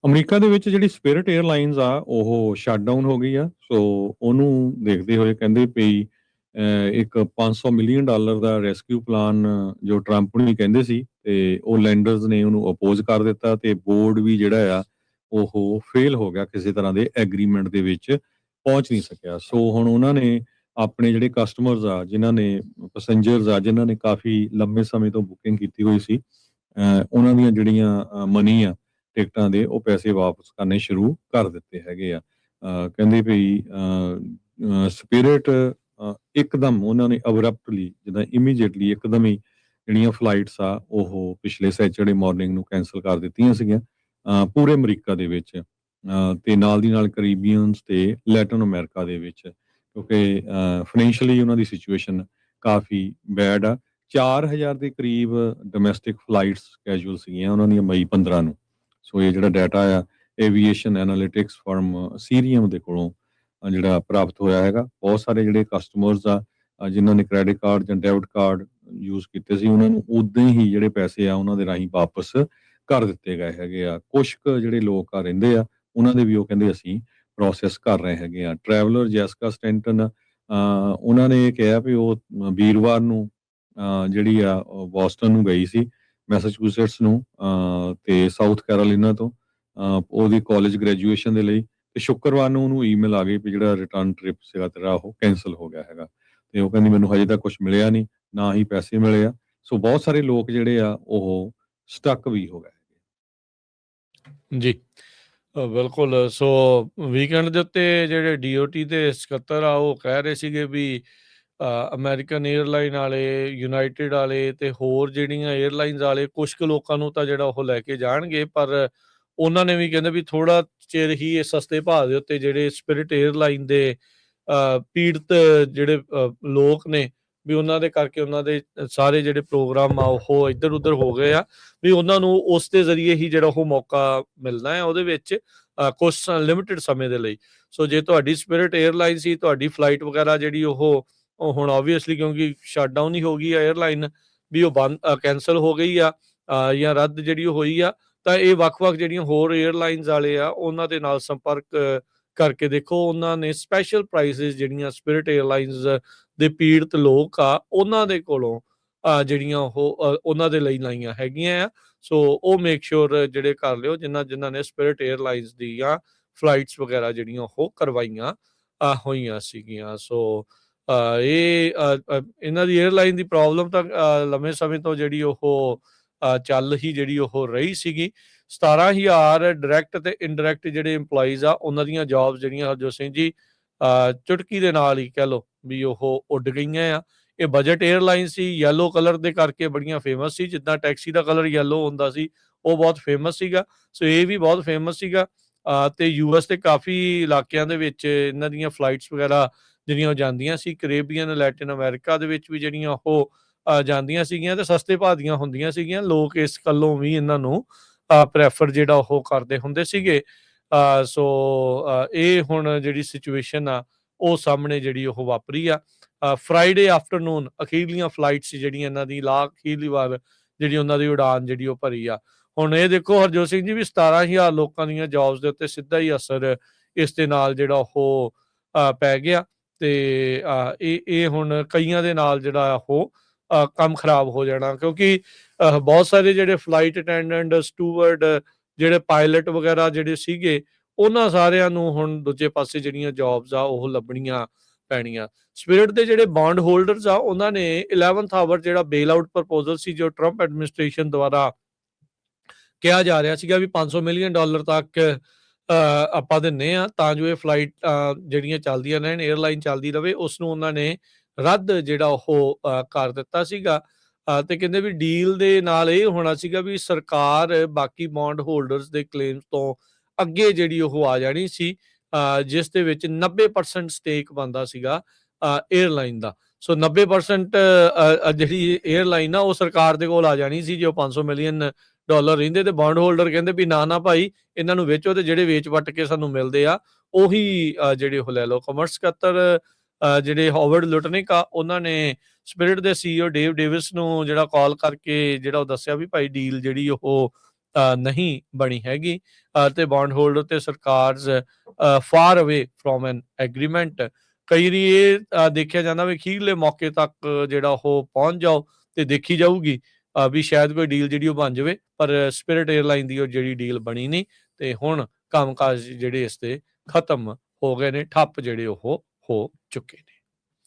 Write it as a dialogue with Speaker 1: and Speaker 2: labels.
Speaker 1: America ਦੇ ਵਿੱਚ ਜਿਹੜੀ ਸਪਿਰਿਟ 에ਅਰਲਾਈਨਸ ਆ ਉਹ ਸ਼ਟ ਡਾਊਨ ਹੋ ਗਈ ਆ। ਸੋ ਉਹਨੂੰ ਦੇਖਦੇ ਹੋਏ ਕਹਿੰਦੇ ਵੀ ਇੱਕ $500 ਮਿਲੀਅਨ ਦਾ ਰੈਸਕਿਊ ਪਲਾਨ ਜੋ ਟਰੰਪ ਹੁਣੀ ਕਹਿੰਦੇ ਸੀ ਤੇ ਉਹ ਲੈਂਡਰਸ ਨੇ ਉਹਨੂੰ ਅਪੋਜ਼ ਕਰ ਦਿੱਤਾ ਤੇ ਬੋਰਡ ਵੀ ਜਿਹੜਾ ਆ ਉਹ ਫੇਲ ਹੋ ਗਿਆ, ਕਿਸੇ ਤਰ੍ਹਾਂ ਦੇ ਐਗਰੀਮੈਂਟ ਦੇ ਵਿੱਚ ਪਹੁੰਚ ਨਹੀਂ ਸਕਿਆ। ਸੋ ਹੁਣ ਉਹਨਾਂ ਨੇ ਆਪਣੇ ਜਿਹੜੇ ਕਸਟਮਰਸ ਆ, ਜਿਨ੍ਹਾਂ ਨੇ ਪੈਸੇਂਜਰਸ ਆ, ਜਿਨ੍ਹਾਂ ਨੇ ਕਾਫੀ ਲੰਬੇ ਸਮੇਂ ਤੋਂ ਬੁਕਿੰਗ ਕੀਤੀ ਹੋਈ ਸੀ, ਉਹਨਾਂ ਦੀਆਂ ਜਿਹੜੀਆਂ ਮਨੀ ਆ ਟਿਕਟਾਂ ਦੇ, ਉਹ ਪੈਸੇ ਵਾਪਸ ਕਰਨੇ ਸ਼ੁਰੂ ਕਰ ਦਿੱਤੇ ਹੈਗੇ ਆ। ਕਹਿੰਦੇ ਵੀ ਸਪਿਰਿਟ ਇੱਕਦਮ ਉਹਨਾਂ ਨੇ ਅਬਰਪਟਲੀ, ਜਿੱਦਾਂ ਇਮੀਡੀਏਟਲੀ ਇੱਕਦਮ ਹੀ ਜਿਹੜੀਆਂ ਫਲਾਈਟਸ ਆ ਉਹ ਪਿਛਲੇ ਸੈਚਰਡੇ ਮਾਰਨਿੰਗ ਨੂੰ ਕੈਂਸਲ ਕਰ ਦਿੱਤੀਆਂ ਸੀਗੀਆਂ ਪੂਰੇ ਅਮਰੀਕਾ ਦੇ ਵਿੱਚ, ਤੇ ਨਾਲ ਦੀ ਨਾਲ ਕਰੀਬੀਅਨਸ ਤੇ ਲੈਟਨ ਅਮਰੀਕਾ ਦੇ ਵਿੱਚ, ਕਿਉਂਕਿ ਫਾਈਨੈਂਸ਼ੀਅਲੀ ਉਹਨਾਂ ਦੀ ਸਿਚੁਏਸ਼ਨ ਕਾਫੀ ਬੈਡ ਆ। 4000 ਦੇ ਕਰੀਬ ਡੋਮੈਸਟਿਕ ਫਲਾਈਟਸ ਕੈਜੂਅਲ ਸੀਗੀਆਂ ਉਹਨਾਂ ਦੀਆਂ ਮਈ 15 ਨੂੰ। ਸੋ ਇਹ ਜਿਹੜਾ ਡਾਟਾ ਆ ਏਵੀਏਸ਼ਨ ਐਨਾਲਿਟਿਕਸ ਫਰਮ ਸੀਰੀਅਮ ਦੇ ਕੋਲੋਂ ਜਿਹੜਾ ਪ੍ਰਾਪਤ ਹੋਇਆ ਹੈਗਾ। ਬਹੁਤ ਸਾਰੇ ਜਿਹੜੇ ਕਸਟਮਰਸ ਆ ਜਿਨ੍ਹਾਂ ਨੇ ਕ੍ਰੈਡਿਟ ਕਾਰਡ ਜਾਂ ਡੈਬਿਟ ਕਾਰਡ ਯੂਜ਼ ਕੀਤੇ ਸੀ, ਉਹਨਾਂ ਨੂੰ ਉਦਾਂ ਹੀ ਜਿਹੜੇ ਪੈਸੇ ਆ ਉਹਨਾਂ ਦੇ ਰਾਹੀਂ ਵਾਪਸ ਕਰ ਦਿੱਤੇ ਗਏ ਹੈਗੇ ਆ। ਕੁਛ ਕੁ ਜਿਹੜੇ ਲੋਕ ਆ ਰਹਿੰਦੇ ਆ, ਉਹਨਾਂ ਦੇ ਵੀ ਉਹ ਕਹਿੰਦੇ ਅਸੀਂ ਪ੍ਰੋਸੈਸ ਕਰ ਰਹੇ ਹੈਗੇ ਆ। ਟਰੈਵਲਰ ਜੈਸਿਕਾ ਸਟੈਂਟਨ ਉਹਨਾਂ ਨੇ ਇਹ ਕਿਹਾ ਵੀ ਉਹ ਵੀਰਵਾਰ ਨੂੰ ਜਿਹੜੀ ਆ ਬੋਸਟਨ ਨੂੰ ਗਈ ਸੀ, ਮੈਸਾਚੂਸੇਟਸ ਨੂੰ, ਤੇ ਸਾਊਥ ਕੈਰੋਲੀਨਾ ਤੋਂ ਉਹਦੀ ਕਾਲਜ ਗ੍ਰੈਜੂਏਸ਼ਨ ਦੇ ਲਈ, ਤੇ ਸ਼ੁੱਕਰਵਾਰ ਨੂੰ ਉਹਨੂੰ ਈਮੇਲ ਆ ਗਈ ਵੀ ਜਿਹੜਾ ਰਿਟਰਨ ਟ੍ਰਿਪ ਸੀਗਾ ਤੇਰਾ ਉਹ ਕੈਂਸਲ ਹੋ ਗਿਆ ਹੈਗਾ। ਤੇ ਉਹ ਕਹਿੰਦੀ ਮੈਨੂੰ ਹਜੇ ਤੱਕ ਕੁਝ ਮਿਲਿਆ ਨਹੀਂ, ਨਾ ਹੀ ਪੈਸੇ ਮਿਲੇ ਆ। ਸੋ ਬਹੁਤ ਸਾਰੇ ਲੋਕ ਜਿਹੜੇ ਆ ਉਹ ਸਟਕ ਵੀ ਹੋ ਗਏ।
Speaker 2: ਜੀ ਬਿਲਕੁਲ। ਸੋ ਵੀਕਐਂਡ ਦੇ ਉੱਤੇ ਜਿਹੜੇ DOT ਦੇ ਸਕੱਤਰ ਆ ਉਹ ਕਹਿ ਰਹੇ ਸੀਗੇ ਵੀ ਅਮਰੀਕਨ 에ਅਰਲਾਈਨ ਵਾਲੇ, ਯੂਨਾਈਟਿਡ ਵਾਲੇ ਤੇ ਹੋਰ ਜਿਹੜੀਆਂ 에ਅਰਲਾਈਨਸ ਵਾਲੇ ਕੁਛ ਕੁ ਲੋਕਾਂ ਨੂੰ ਤਾਂ ਜਿਹੜਾ ਉਹ ਲੈ ਕੇ ਜਾਣਗੇ, ਪਰ ਉਹਨਾਂ ਨੇ ਵੀ ਕਹਿੰਦੇ ਵੀ ਥੋੜਾ ਚਿਰ ਹੀ ਇਹ ਸਸਤੇ ਭਾਅ ਦੇ ਉੱਤੇ ਜਿਹੜੇ ਸਪਿਰਿਟ 에ਅਰਲਾਈਨ ਦੇ ਪੀੜਤ ਜਿਹੜੇ ਲੋਕ ਨੇ, ਵੀ ਉਹਨਾਂ ਦੇ ਕਰਕੇ ਉਹਨਾਂ ਦੇ ਸਾਰੇ ਜਿਹੜੇ ਪ੍ਰੋਗਰਾਮ ਆ ਉਹ ਇੱਧਰ ਉੱਧਰ ਹੋ ਗਏ ਆ, ਵੀ ਉਹਨਾਂ ਨੂੰ ਉਸ ਦੇ ਜ਼ਰੀਏ ਹੀ ਜਿਹੜਾ ਉਹ ਮੌਕਾ ਮਿਲਣਾ ਹੈ ਉਹਦੇ ਵਿੱਚ ਕੁਛ ਲਿਮਿਟਿਡ ਸਮੇਂ ਦੇ ਲਈ। ਸੋ ਜੇ ਤੁਹਾਡੀ ਸਪਿਰਿਟ 에ਅਰਲਾਈਨ ਸੀ, ਤੁਹਾਡੀ ਫਲਾਈਟ ਵਗੈਰਾ ਜਿਹੜੀ ਉਹ ਹੁਣ ਆਬਵੀਅਸਲੀ ਕਿਉਂਕਿ ਸ਼ਟ ਡਾਊਨ ਹੀ ਹੋ ਗਈ ਆ 에ਅਰਲਾਈਨ, ਵੀ ਉਹ ਬੰਦ ਕੈਂਸਲ ਹੋ ਗਈ ਆ ਜਾਂ ਰੱਦ ਜਿਹੜੀ ਉਹ ਹੋਈ ਆ, ਤਾਂ ਇਹ ਵੱਖ-ਵੱਖ ਜਿਹੜੀਆਂ ਹੋਰ 에ਅਰਲਾਈਨਸ ਵਾਲੇ ਆ ਉਹਨਾਂ ਦੇ ਨਾਲ ਸੰਪਰਕ ਕਰਕੇ ਦੇਖੋ। ਉਹਨਾਂ ਨੇ ਸਪੈਸ਼ਲ ਪ੍ਰਾਈਸਿਸ ਜਿਹੜੀਆਂ ਸਪਿਰਿਟ 에ਅਰਲਾਈਨਸ ਦੇ ਪੀੜਤ ਲੋਕ ਆ ਉਹਨਾਂ ਦੇ ਕੋਲੋਂ ਜਿਹੜੀਆਂ ਉਹ ਉਹਨਾਂ ਦੇ ਲਈ ਲਾਈਆਂ ਹੈਗੀਆਂ ਆ। ਸੋ ਉਹ ਮੇਕ ਸ਼ੋਰ ਜਿਹੜੇ ਕਰ ਲਿਓ ਜਿਨ੍ਹਾਂ ਨੇ ਸਪਿਰਿਟ 에ਅਰਲਾਈਨਸ ਦੀਆਂ ਫਲਾਈਟਸ ਵਗੈਰਾ ਜਿਹੜੀਆਂ ਉਹ ਕਰਵਾਈਆਂ ਹੋਈਆਂ ਸੀਗੀਆਂ। ਸੋ ਇਹ ਇਹਨਾਂ ਦੀ 에ਅਰਲਾਈਨ ਦੀ ਪ੍ਰੋਬਲਮ ਤਾਂ ਲੰਮੇ ਸਮੇਂ ਤੋਂ ਜਿਹੜੀ ਉਹ ਚੱਲ ਹੀ ਜਿਹੜੀ ਉਹ ਰਹੀ ਸੀਗੀ। 17,000 ਡਾਇਰੈਕਟ ਤੇ ਇਨਡਾਇਰੈਕਟ ਜਿਹੜੇ EMPLOYEES ਆ ਉਹਨਾਂ ਦੀਆਂ ਜੌਬਸ ਜਿਹੜੀਆਂ ਹਰਜੋਤ ਸਿੰਘ ਜੀ ਚੁਟਕੀ ਦੇ ਨਾਲ ਹੀ ਕਹਿ ਲਓ ਵੀ ਉਹ ਉੱਡ ਗਈਆਂ ਆ। ਇਹ ਬਜਟ 에ਅਰਲਾਈਨ ਸੀ, ਯੈਲੋ ਕਲਰ ਦੇ ਕਰਕੇ ਬੜੀਆਂ ਫੇਮਸ ਸੀ, ਜਿੱਦਾਂ ਟੈਕਸੀ ਦਾ ਕਲਰ ਯੈਲੋ ਹੁੰਦਾ ਸੀ ਉਹ ਬਹੁਤ ਫੇਮਸ ਸੀਗਾ। ਸੋ ਇਹ ਵੀ ਬਹੁਤ ਫੇਮਸ ਸੀਗਾ ਤੇ US ਦੇ ਕਾਫੀ ਇਲਾਕਿਆਂ ਦੇ ਵਿੱਚ ਇਹਨਾਂ ਦੀਆਂ ਫਲਾਈਟਸ ਵਗੈਰਾ ਜਿਹੜੀਆਂ ਉਹ ਜਾਂਦੀਆਂ ਸੀ। ਕੈਰੇਬੀਅਨ, ਲੈਟਿਨ ਅਮਰੀਕਾ ਦੇ ਵਿੱਚ ਵੀ ਜਿਹੜੀਆਂ ਉਹ ਜਾਂਦੀਆਂ ਸੀਗੀਆਂ ਤੇ ਸਸਤੇ ਭਾਅ ਦੀਆਂ ਹੁੰਦੀਆਂ ਸੀਗੀਆਂ। ਲੋਕ ਇਸ ਗੱਲੋਂ ਵੀ ਇਹਨਾਂ ਨੂੰ ਪ੍ਰੈਫਰ ਜਿਹੜਾ ਉਹ ਕਰਦੇ ਹੁੰਦੇ ਸੀਗੇ। ਸੋ ਇਹ ਹੁਣ ਜਿਹੜੀ ਸਿਚੁਏਸ਼ਨ ਆ ਉਹ ਸਾਹਮਣੇ ਜਿਹੜੀ ਉਹ ਵਾਪਰੀ ਆ। ਫਰਾਈਡੇ ਆਫਟਰਨੂਨ ਅਖੀਰਲੀਆਂ ਫਲਾਈਟਸ ਜਿਹੜੀਆਂ ਇਹਨਾਂ ਦੀ ਅਖੀਰਲੀ ਵਾਰ ਜਿਹੜੀ ਉਹਨਾਂ ਦੀ ਉਡਾਨ ਜਿਹੜੀ ਉਹ ਭਰੀ ਆ। ਹੁਣ ਇਹ ਦੇਖੋ ਹਰਜੋਤ ਸਿੰਘ ਜੀ ਵੀ 17,000 ਲੋਕਾਂ ਦੀਆਂ ਜੌਬਸ ਦੇ ਉੱਤੇ ਸਿੱਧਾ ਹੀ ਅਸਰ ਇਸ ਦੇ ਨਾਲ ਜਿਹੜਾ ਉਹ ਪੈ ਗਿਆ ਤੇ ਇਹ ਹੁਣ ਕਈਆਂ ਦੇ ਨਾਲ ਜਿਹੜਾ ਉਹ ਕੰਮ ਖਰਾਬ ਹੋ ਜਾਣਾ, ਕਿਉਂਕਿ ਬਹੁਤ ਸਾਰੇ ਜਿਹੜੇ ਫਲਾਈਟ ਅਟੈਂਡੈਂਟ, ਸਟੂਵਰਡ, ਜਿਹੜੇ ਪਾਇਲਟ ਵਗੈਰਾ ਜਿਹੜੇ ਸੀਗੇ ਉਹਨਾਂ ਸਾਰਿਆਂ ਨੂੰ ਹੁਣ ਦੂਜੇ ਪਾਸੇ ਜਿਹੜੀਆਂ ਜੌਬਸ ਆ ਉਹ ਲੱਭਣੀਆਂ ਪੈਣੀਆਂ। ਸਪਿਰਿਟ ਦੇ ਜਿਹੜੇ ਬੌਂਡ ਹੋਲਡਰਸ ਆ ਉਹਨਾਂ ਨੇ 11th ਆਵਰ ਜਿਹੜਾ ਬੇਲ ਆਊਟ ਪ੍ਰਪੋਜ਼ਲ ਸੀ ਜੋ ਟਰੰਪ ਐਡਮਿਨਿਸਟ੍ਰੇਸ਼ਨ ਦੁਆਰਾ ਕਿਹਾ ਜਾ ਰਿਹਾ ਸੀਗਾ ਵੀ $500 ਮਿਲੀਅਨ ਤੱਕ ਆਪਾਂ ਦਿੰਨੇ ਆ ਤਾਂ ਜੋ ਇਹ ਫਲਾਈਟ ਜਿਹੜੀਆਂ ਚੱਲਦੀਆਂ ਰਹਿਣ, 에ਅਰਲਾਈਨ ਚੱਲਦੀ ਰਵੇ, ਉਸ ਨੂੰ ਉਹਨਾਂ ਨੇ ਰੱਦ ਜਿਹੜਾ ਉਹ ਕਰ ਦਿੱਤਾ ਸੀਗਾ। ਤੇ ਕਹਿੰਦੇ ਵੀ ਡੀਲ ਦੇ ਨਾਲ ਇਹ ਹੋਣਾ ਸੀਗਾ ਵੀ ਸਰਕਾਰ ਬਾਕੀ ਬੌਂਡ ਹੋਲਡਰਸ ਦੇ ਕਲੇਮਸ ਤੋਂ ਅੱਗੇ ਜਿਹੜੀ ਉਹ ਆ ਜਾਣੀ ਸੀ, ਜਿਸ ਦੇ ਵਿੱਚ 90% ਸਟੇਕ ਬਣਦਾ ਸੀਗਾ 에ਅਰਲਾਈਨ ਦਾ। ਸੋ 90% ਜਿਹੜੀ 에ਅਰਲਾਈਨ ਆ ਉਹ ਸਰਕਾਰ ਦੇ ਕੋਲ ਆ ਜਾਣੀ ਸੀ। ਜੋ $500 ਮਿਲੀਅਨ ਰਹਿੰਦੇ ਤੇ ਬੌਂਡ ਹੋਲਡਰ ਕਹਿੰਦੇ ਵੀ ਨਾ ਭਾਈ ਇਹਨਾਂ ਨੂੰ ਵੇਚੋ ਤੇ ਜਿਹੜੇ ਵੇਚ ਵੱਟ ਕੇ ਸਾਨੂੰ ਮਿਲਦੇ ਆ ਉਹੀ ਜਿਹੜੇ ਉਹ ਲੈ ਲਓ। ਕਮਰਸ ਸਕੱਤਰ ਜਿਹੜੇ ਹਾਵਰਡ ਲੁਟਨਿਕ ਆ ਉਹਨਾਂ ਨੇ ਸਪਿਰਿਟ ਦੇ CEO ਡੇਵ ਡੇਵਿਸ ਨੂੰ ਜਿਹੜਾ ਕਾਲ ਕਰਕੇ ਜਿਹੜਾ ਉਹ ਦੱਸਿਆ ਵੀ ਭਾਈ ਡੀਲ ਜਿਹੜੀ ਉਹ ਨਹੀਂ ਬਣੀ ਹੈਗੀ ਤੇ ਬੌਂਡ ਹੋਲਡਰ ਤੇ ਸਰਕਾਰਸ far away from an agreement. ਕਈ ਵਾਰੀ ਇਹ ਦੇਖਿਆ ਜਾਂਦਾ ਵੀ ਅਖੀਰਲੇ ਮੌਕੇ ਤੱਕ ਜਿਹੜਾ ਉਹ ਪਹੁੰਚ ਜਾਓ ਤੇ ਦੇਖੀ ਜਾਊਗੀ ਵੀ ਸ਼ਾਇਦ ਕੋਈ ਡੀਲ ਜਿਹੜੀ ਉਹ ਬਣ ਜਾਵੇ, ਪਰ ਸਪਿਰਿਟ 에ਅਰਲਾਈਨ ਦੀ ਉਹ ਜਿਹੜੀ ਡੀਲ ਬਣੀ ਨਹੀਂ ਤੇ ਹੁਣ ਕੰਮਕਾਜ ਜਿਹੜੇ ਇਸ ਤੇ ਖਤਮ ਹੋ ਗਏ ਨੇ, ਠੱਪ ਜਿਹੜੇ ਉਹ ਹੋ ਚੁੱਕੇ ਨੇ।